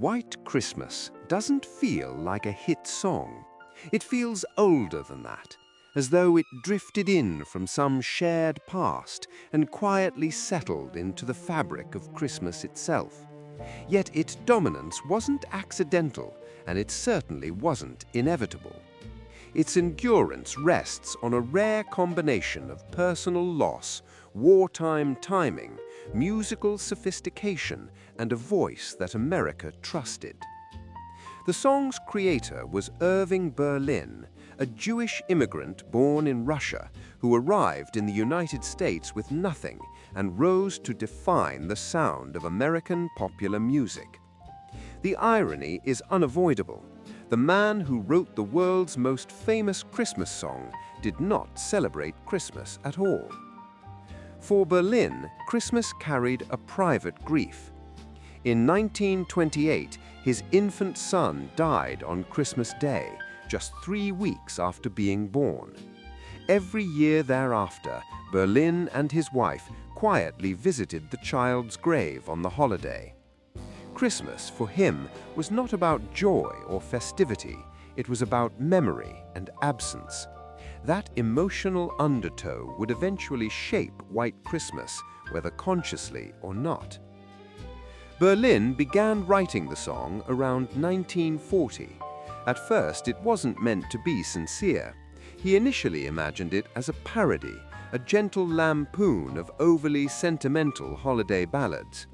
White Christmas doesn't feel like a hit song. It feels older than that, as though it drifted in from some shared past and quietly settled into the fabric of Christmas itself. Yet its dominance wasn't accidental, and it certainly wasn't inevitable. Its endurance rests on a rare combination of personal loss, wartime timing, musical sophistication, and a voice that America trusted. The song's creator was Irving Berlin, a Jewish immigrant born in Russia who arrived in the United States with nothing and rose to define the sound of American popular music. The irony is unavoidable. The man who wrote the world's most famous Christmas song did not celebrate Christmas at all. For Berlin, Christmas carried a private grief. In 1928, his infant son died on Christmas Day, just 3 weeks after being born. Every year thereafter, Berlin and his wife quietly visited the child's grave on the holiday. Christmas, for him, was not about joy or festivity. It was about memory and absence. That emotional undertow would eventually shape White Christmas, whether consciously or not. Berlin began writing the song around 1940. At first, it wasn't meant to be sincere. He initially imagined it as a parody, a gentle lampoon of overly sentimental holiday ballads.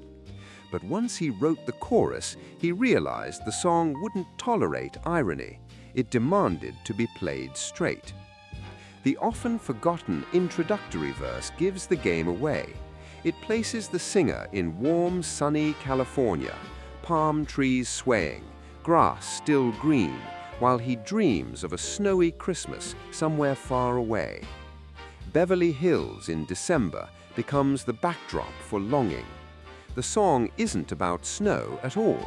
But once he wrote the chorus, he realized the song wouldn't tolerate irony. It demanded to be played straight. The often forgotten introductory verse gives the game away. It places the singer in warm, sunny California, palm trees swaying, grass still green, while he dreams of a snowy Christmas somewhere far away. Beverly Hills in December becomes the backdrop for longing. The song isn't about snow at all.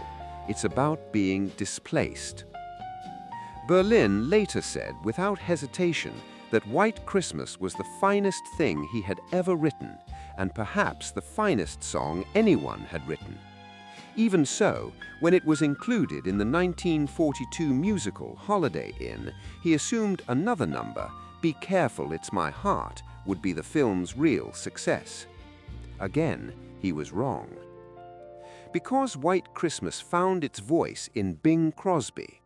It's about being displaced. Berlin later said without hesitation that White Christmas was the finest thing he had ever written, and perhaps the finest song anyone had written. Even so, when it was included in the 1942 musical Holiday Inn, he assumed another number, Be Careful It's My Heart, would be the film's real success. Again, he was wrong. Because White Christmas found its voice in Bing Crosby.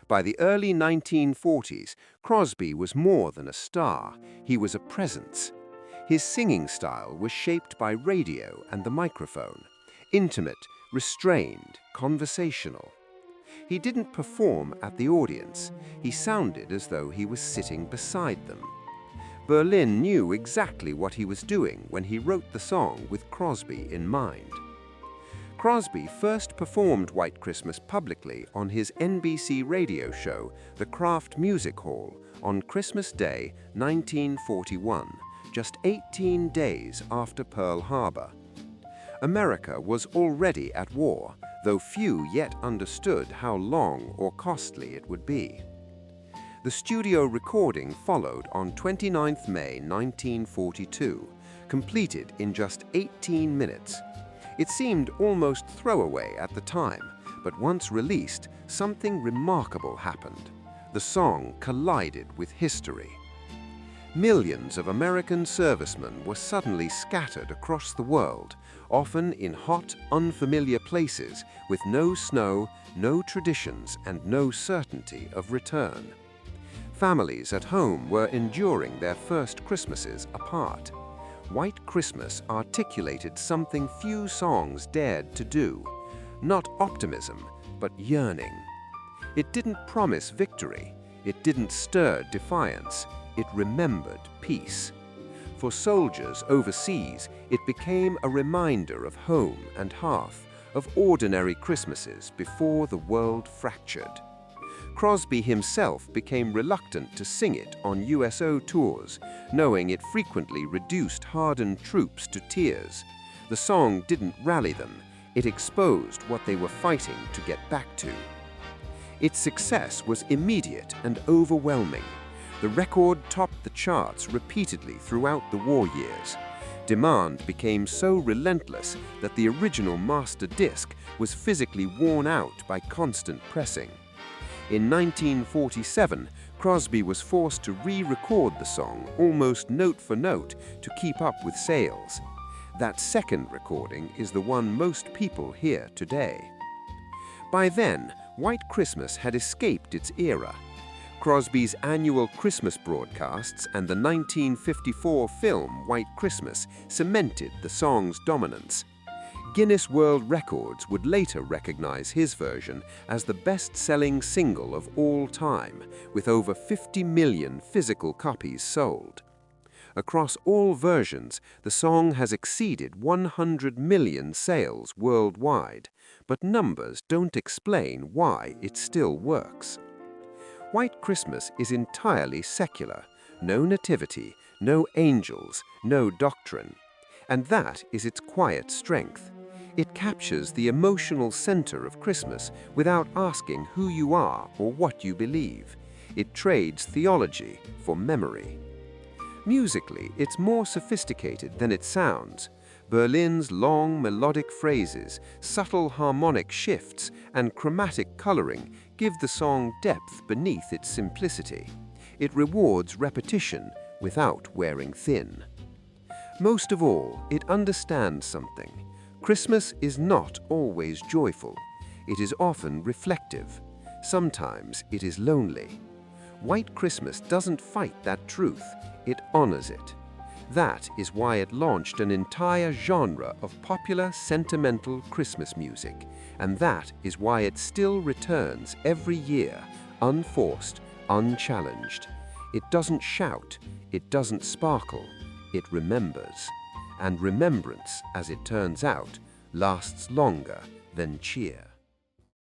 By the early 1940s, Crosby was more than a star. He was a presence. His singing style was shaped by radio and the microphone. Intimate, restrained, conversational. He didn't perform at the audience. He sounded as though he was sitting beside them. Berlin knew exactly what he was doing when he wrote the song with Crosby in mind. Crosby first performed White Christmas publicly on his NBC radio show, The Kraft Music Hall, on Christmas Day, 1941, just 18 days after Pearl Harbor. America was already at war, though few yet understood how long or costly it would be. The studio recording followed on 29 May 1942, completed in just 18 minutes. It seemed almost throwaway at the time, but once released, something remarkable happened. The song collided with history. Millions of American servicemen were suddenly scattered across the world, often in hot, unfamiliar places with no snow, no traditions, and no certainty of return. Families at home were enduring their first Christmases apart. White Christmas articulated something few songs dared to do. Not optimism, but yearning. It didn't promise victory. It didn't stir defiance. It remembered peace. For soldiers overseas, it became a reminder of home and hearth, of ordinary Christmases before the world fractured. Crosby himself became reluctant to sing it on USO tours, knowing it frequently reduced hardened troops to tears. The song didn't rally them. It exposed what they were fighting to get back to. Its success was immediate and overwhelming. The record topped the charts repeatedly throughout the war years. Demand became so relentless that the original master disc was physically worn out by constant pressing. In 1947, Crosby was forced to re-record the song almost note for note to keep up with sales. That second recording is the one most people hear today. By then, White Christmas had escaped its era. Crosby's annual Christmas broadcasts and the 1954 film White Christmas cemented the song's dominance. Guinness World Records would later recognize his version as the best-selling single of all time, with over 50 million physical copies sold. Across all versions, the song has exceeded 100 million sales worldwide, but numbers don't explain why it still works. White Christmas is entirely secular, no nativity, no angels, no doctrine. And that is its quiet strength. It captures the emotional center of Christmas without asking who you are or what you believe. It trades theology for memory. Musically, it's more sophisticated than it sounds. Berlin's long melodic phrases, subtle harmonic shifts, and chromatic coloring give the song depth beneath its simplicity. It rewards repetition without wearing thin. Most of all, it understands something. Christmas is not always joyful. It is often reflective. Sometimes it is lonely. White Christmas doesn't fight that truth, it honors it. That is why it launched an entire genre of popular sentimental Christmas music, and that is why it still returns every year, unforced, unchallenged. It doesn't shout, it doesn't sparkle, it remembers. And remembrance, as it turns out, lasts longer than cheer.